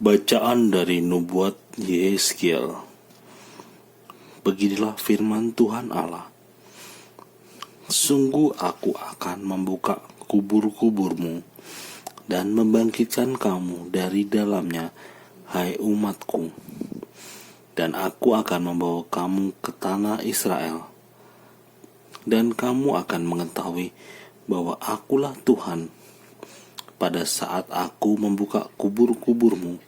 Bacaan dari nubuat Yehezkiel. Beginilah firman Tuhan Allah. Sungguh aku akan membuka kubur-kuburmu dan membangkitkan kamu dari dalamnya, hai umatku. Dan aku akan membawa kamu ke tanah Israel. Dan kamu akan mengetahui bahwa akulah Tuhan pada saat aku membuka kubur-kuburmu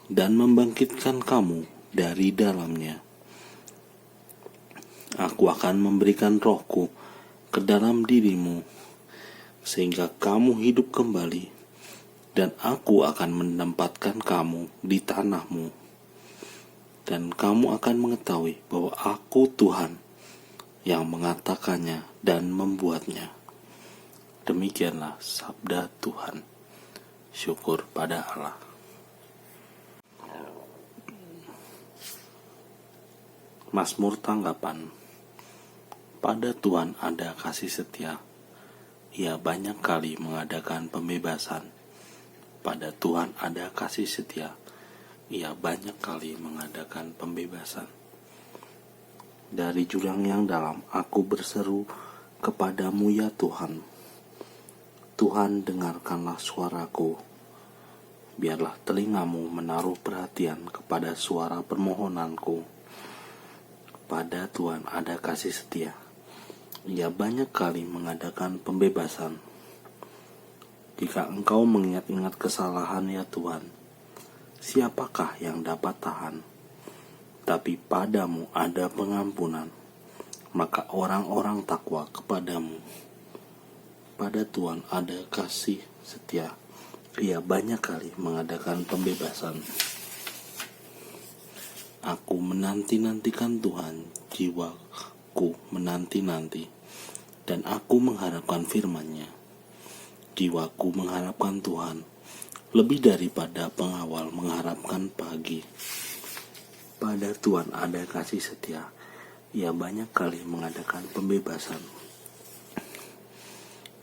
dan membangkitkan kamu dari dalamnya. Aku akan memberikan rohku ke dalam dirimu, sehingga kamu hidup kembali, dan aku akan menempatkan kamu di tanahmu. Dan kamu akan mengetahui bahwa aku Tuhan yang mengatakannya dan membuatnya. Demikianlah sabda Tuhan. Syukur pada Allah. Mazmur tanggapan. Pada Tuhan ada kasih setia. Ia banyak kali mengadakan pembebasan. Pada Tuhan ada kasih setia. Ia banyak kali mengadakan pembebasan. Dari jurang yang dalam aku berseru kepadamu ya Tuhan. Tuhan, dengarkanlah suaraku. Biarlah telingamu menaruh perhatian kepada suara permohonanku. Pada Tuhan ada kasih setia. Ia banyak kali mengadakan pembebasan. Jika engkau mengingat-ingat kesalahan ya Tuhan, siapakah yang dapat tahan? Tapi padamu ada pengampunan, maka orang-orang takwa kepadamu. Pada Tuhan ada kasih setia. Ia banyak kali mengadakan pembebasan. Aku menanti-nantikan Tuhan, jiwaku menanti-nanti, dan aku mengharapkan firman-Nya. Jiwaku mengharapkan Tuhan, lebih daripada pengawal mengharapkan pagi. Pada Tuhan ada kasih setia. Ia banyak kali mengadakan pembebasan.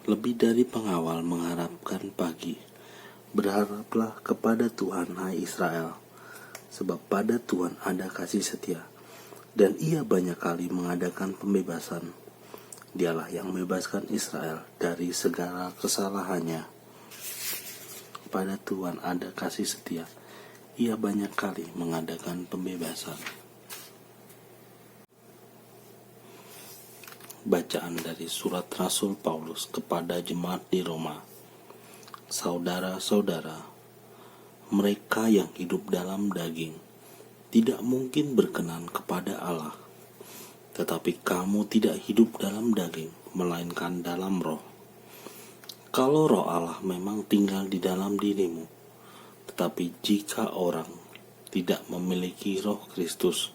Lebih dari pengawal mengharapkan pagi. Berharaplah kepada Tuhan, hai Israel. Sebab pada Tuhan ada kasih setia, dan ia banyak kali mengadakan pembebasan. Dialah yang membebaskan Israel dari segala kesalahannya. Pada Tuhan ada kasih setia, ia banyak kali mengadakan pembebasan. Bacaan dari surat Rasul Paulus kepada jemaat di Roma. Saudara-saudara, mereka yang hidup dalam daging tidak mungkin berkenan kepada Allah. Tetapi kamu tidak hidup dalam daging, melainkan dalam roh. Kalau roh Allah memang tinggal di dalam dirimu, tetapi jika orang tidak memiliki roh Kristus,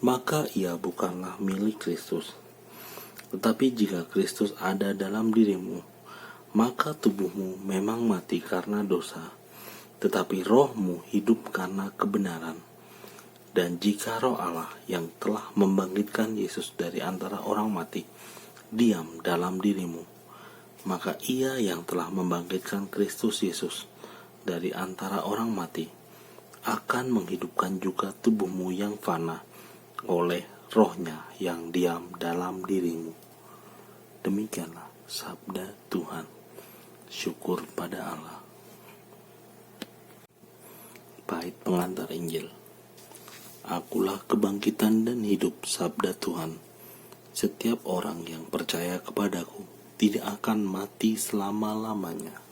maka ia bukanlah milik Kristus. Tetapi jika Kristus ada dalam dirimu, maka tubuhmu memang mati karena dosa, tetapi rohmu hidup karena kebenaran. Dan jika roh Allah yang telah membangkitkan Yesus dari antara orang mati diam dalam dirimu, maka ia yang telah membangkitkan Kristus Yesus dari antara orang mati akan menghidupkan juga tubuhmu yang fana oleh rohnya yang diam dalam dirimu. Demikianlah sabda Tuhan. Syukur pada Allah. Bait pengantar Injil. Akulah kebangkitan dan hidup, sabda Tuhan. Setiap orang yang percaya kepadaku tidak akan mati selama-lamanya.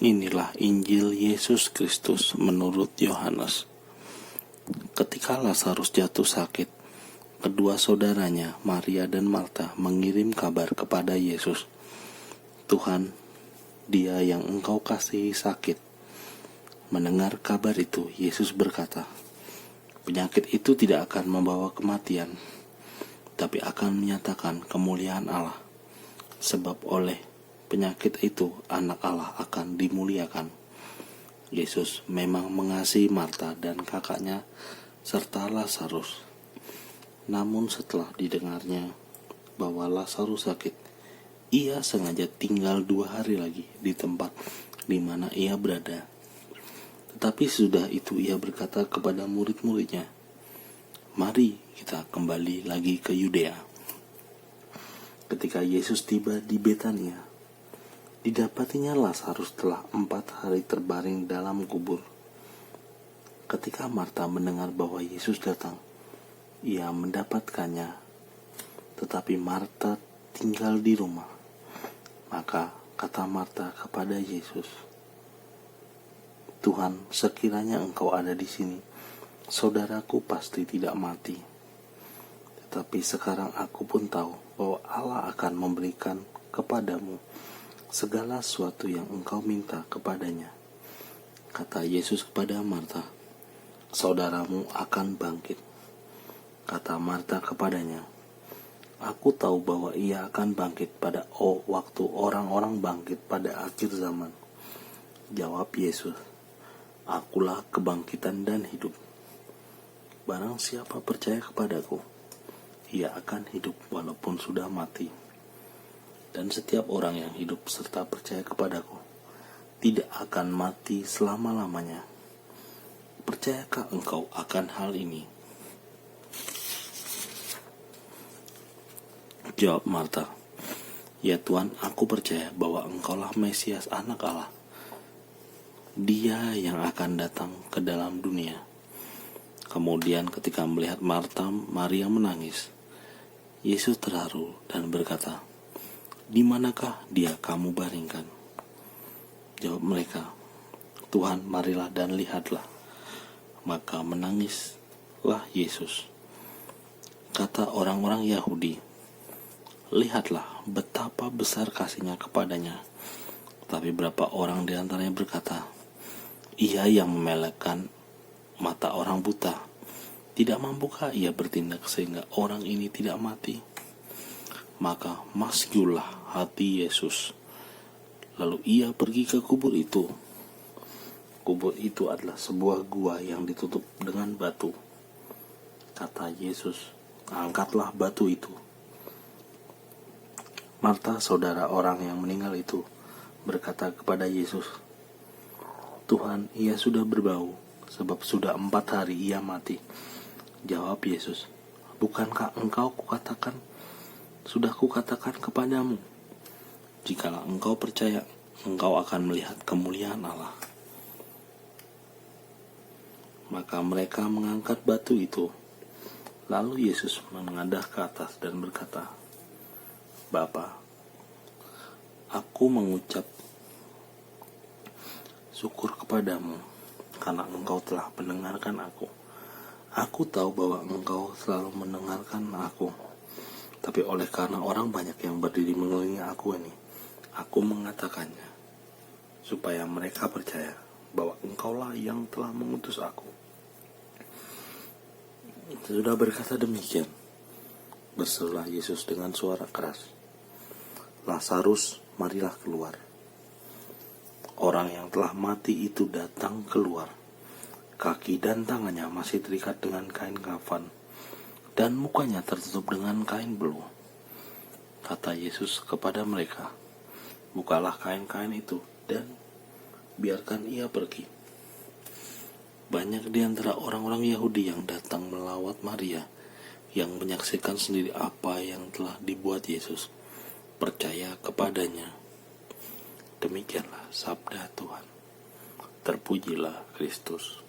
Inilah Injil Yesus Kristus menurut Yohanes. Ketika Lazarus jatuh sakit, kedua saudaranya, Maria dan Marta, mengirim kabar kepada Yesus. Tuhan, dia yang engkau kasihi sakit. Mendengar kabar itu, Yesus berkata, penyakit itu tidak akan membawa kematian, tapi akan menyatakan kemuliaan Allah. Sebab oleh penyakit itu anak Allah akan dimuliakan. Yesus memang mengasihi Marta dan kakaknya serta Lazarus. Namun setelah didengarnya bahwa Lazarus sakit, ia sengaja tinggal 2 hari lagi di tempat di mana ia berada. Tetapi sudah itu ia berkata kepada murid-muridnya, "Mari kita kembali lagi ke Yudea." Ketika Yesus tiba di Betania, didapatinya Lazarus telah 4 hari terbaring dalam kubur. Ketika Marta mendengar bahwa Yesus datang, ia mendapatkannya, tetapi Marta tinggal di rumah. Maka kata Marta kepada Yesus, "Tuhan, sekiranya Engkau ada di sini, saudaraku pasti tidak mati. Tetapi sekarang aku pun tahu bahwa Allah akan memberikan kepadamu segala sesuatu yang engkau minta kepadanya." Kata Yesus kepada Marta, "Saudaramu akan bangkit." Kata Marta kepadanya, "Aku tahu bahwa ia akan bangkit pada waktu orang-orang bangkit pada akhir zaman." Jawab Yesus, "Akulah kebangkitan dan hidup. Barang siapa percaya kepadaku, ia akan hidup walaupun sudah mati. Dan setiap orang yang hidup serta percaya kepadaku tidak akan mati selama-lamanya. Percayakah engkau akan hal ini?" Jawab Marta, "Ya Tuhan, aku percaya bahwa Engkaulah Mesias, Anak Allah, Dia yang akan datang ke dalam dunia." Kemudian ketika melihat Marta, Maria menangis, Yesus terharu dan berkata, "Di manakah dia kamu baringkan?" Jawab mereka, "Tuhan, marilah dan lihatlah." Maka menangislah Yesus. Kata orang-orang Yahudi, "Lihatlah betapa besar kasihnya kepadanya." Tapi beberapa orang di antaranya berkata, "Ia yang memelekkan mata orang buta, tidak mampukah ia bertindak sehingga orang ini tidak mati?" Maka masyurlah hati Yesus. Lalu ia pergi ke kubur itu. Kubur itu adalah sebuah gua yang ditutup dengan batu. Kata Yesus, "Angkatlah batu itu." Marta, saudara orang yang meninggal itu, berkata kepada Yesus, "Tuhan, ia sudah berbau, sebab sudah 4 hari ia mati." Jawab Yesus, "Bukankah engkau sudah kukatakan kepadamu, jikalau engkau percaya, engkau akan melihat kemuliaan Allah." Maka mereka mengangkat batu itu. Lalu Yesus menengadah ke atas dan berkata, "Bapa, aku mengucap syukur kepadamu karena engkau telah mendengarkan aku. Aku tahu bahwa engkau selalu mendengarkan aku. Tapi oleh karena orang banyak yang berdiri mengelilingi aku ini, aku mengatakannya, supaya mereka percaya bahwa engkaulah yang telah mengutus aku." Sudah berkata demikian, berserulah Yesus dengan suara keras, "Lazarus, marilah keluar." Orang yang telah mati itu datang keluar. Kaki dan tangannya masih terikat dengan kain kafan, dan mukanya tertutup dengan kain beluh. Kata Yesus kepada mereka, "Bukalah kain-kain itu dan biarkan ia pergi." Banyak di antara orang-orang Yahudi yang datang melawat Maria, yang menyaksikan sendiri apa yang telah dibuat Yesus, percaya kepadanya. Demikianlah sabda Tuhan. Terpujilah Kristus.